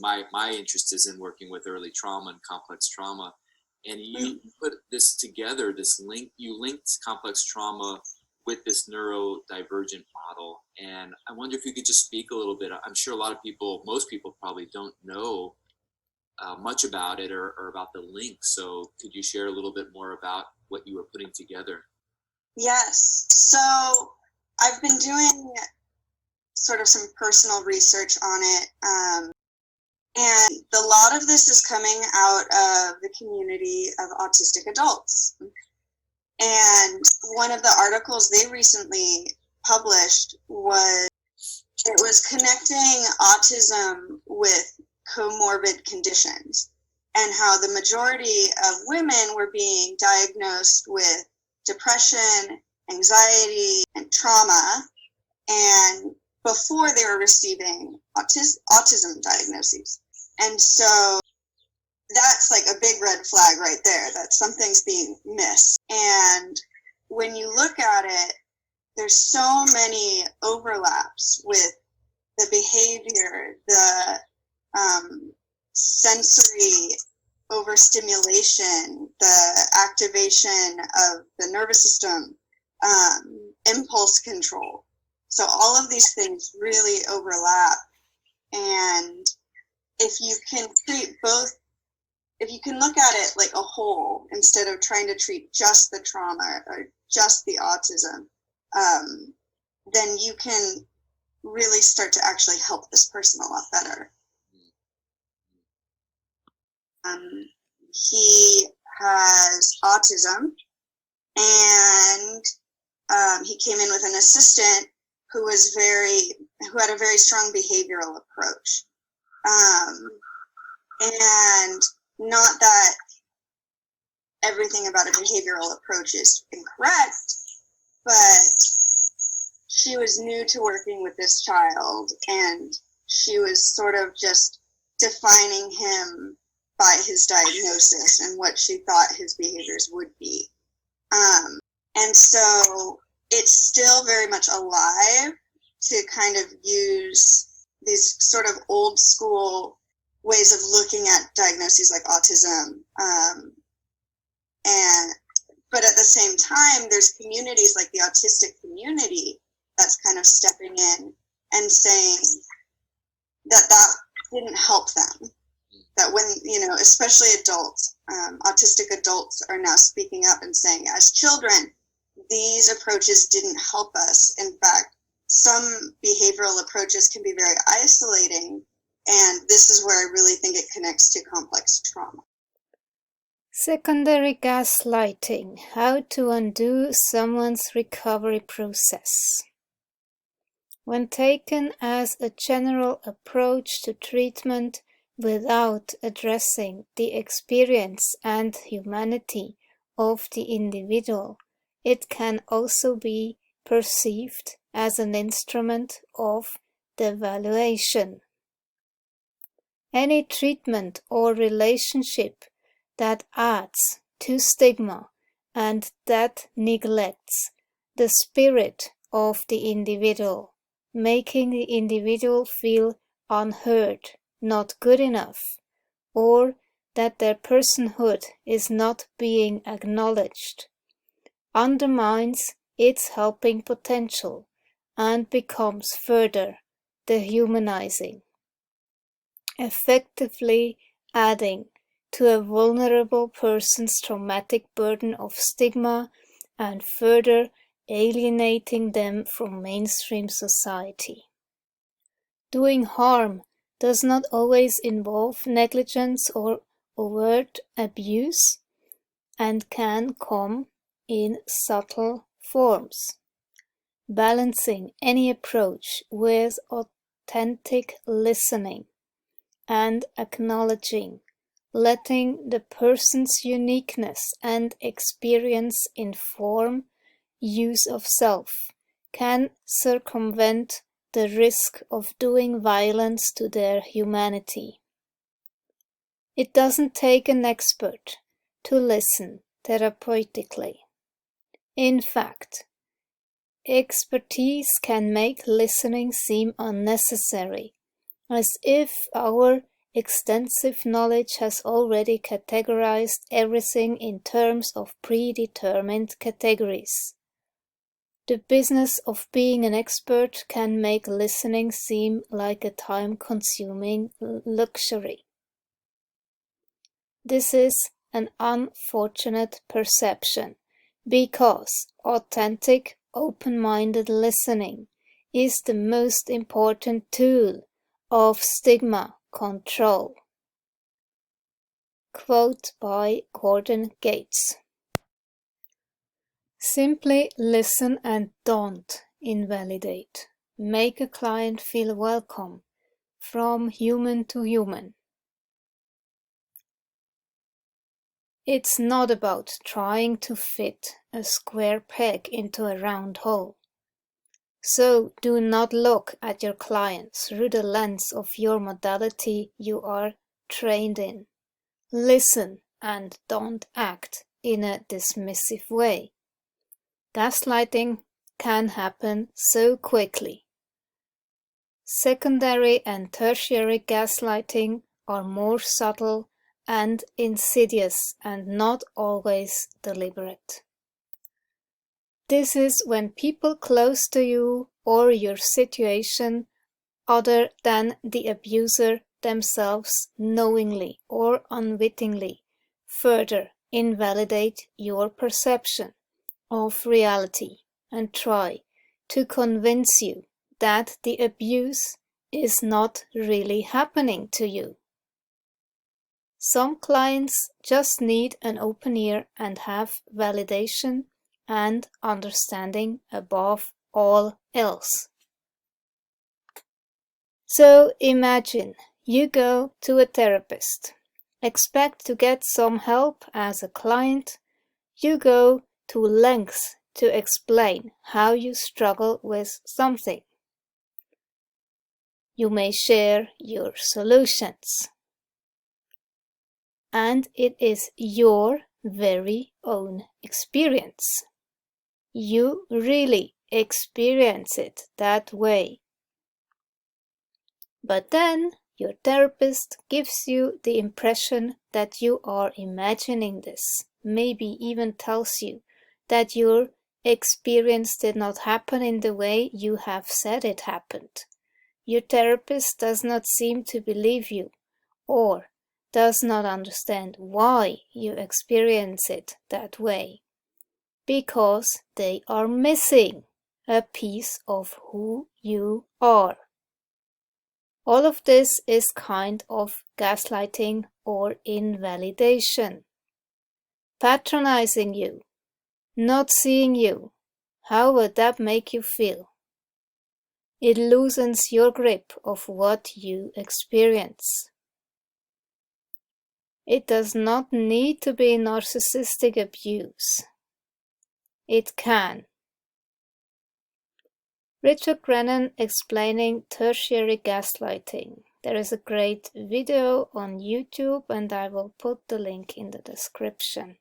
my interest is in working with early trauma and complex trauma. And you put this together, you linked complex trauma with this neurodivergent model. And I wonder if you could just speak a little bit. I'm sure most people probably don't know much about it or about the link. So could you share a little bit more about what you were putting together? Yes. So I've been doing sort of some personal research on it. And a lot of this is coming out of the community of autistic adults. And one of the articles they recently published was connecting autism with comorbid conditions, and how the majority of women were being diagnosed with depression, anxiety, and trauma, and before they were receiving autism diagnoses. And so that's like a big red flag right there, that something's being missed. And when you look at it, there's so many overlaps with the behavior, the sensory overstimulation, the activation of the nervous system, impulse control. So all of these things really overlap. And if you can treat both, if you can look at it like a whole instead of trying to treat just the trauma or just the autism, then you can really start to actually help this person a lot better. He has autism, and he came in with an assistant who had a very strong behavioral approach. And not that everything about a behavioral approach is incorrect, but she was new to working with this child, and she was sort of just defining him by his diagnosis and what she thought his behaviors would be. And so it's still very much alive to kind of use these sort of old school ways of looking at diagnoses like autism. But at the same time, there's communities like the autistic community that's kind of stepping in and saying that didn't help them. That when, especially adults, autistic adults are now speaking up and saying, as children, these approaches didn't help us. In fact, some behavioral approaches can be very isolating. And this is where I really think it connects to complex trauma. Secondary gaslighting: how to undo someone's recovery process. When taken as a general approach to treatment without addressing the experience and humanity of the individual, it can also be perceived as an instrument of devaluation. Any treatment or relationship that adds to stigma and that neglects the spirit of the individual, making the individual feel unheard, not good enough, or that their personhood is not being acknowledged, undermines its helping potential and becomes further dehumanizing, effectively adding to a vulnerable person's traumatic burden of stigma and further alienating them from mainstream society. Doing harm does not always involve negligence or overt abuse, and can come in subtle forms. Balancing any approach with authentic listening and acknowledging, letting the person's uniqueness and experience inform use of self, can circumvent the risk of doing violence to their humanity. It doesn't take an expert to listen therapeutically. In fact, expertise can make listening seem unnecessary as if our extensive knowledge has already categorized everything in terms of predetermined categories. The business of being an expert can make listening seem like a time-consuming luxury. This is an unfortunate perception, because authentic, open-minded listening is the most important tool of stigma control. Quote by Gordon Gates. Simply listen and don't invalidate. Make a client feel welcome, from human to human. It's not about trying to fit a square peg into a round hole. So do not look at your clients through the lens of your modality you are trained in. Listen and don't act in a dismissive way. Gaslighting can happen so quickly. Secondary and tertiary gaslighting are more subtle and insidious and not always deliberate. This is when people close to you or your situation, other than the abuser themselves, knowingly or unwittingly, further invalidate your perception of reality and try to convince you that the abuse is not really happening to you. Some clients just need an open ear and have validation and understanding above all else. So imagine you go to a therapist, expect to get some help as a client, you go to lengths to explain how you struggle with something. You may share your solutions. And it is your very own experience. You really experience it that way. But then your therapist gives you the impression that you are imagining this, maybe even tells you that your experience did not happen in the way you have said it happened. Your therapist does not seem to believe you, or does not understand why you experience it that way, because they are missing a piece of who you are. All of this is kind of gaslighting or invalidation. Patronizing you, not seeing you. How would that make you feel? It loosens your grip of what you experience. It does not need to be narcissistic abuse. It can. Richard Grannon explaining tertiary gaslighting. There is a great video on YouTube and I will put the link in the description.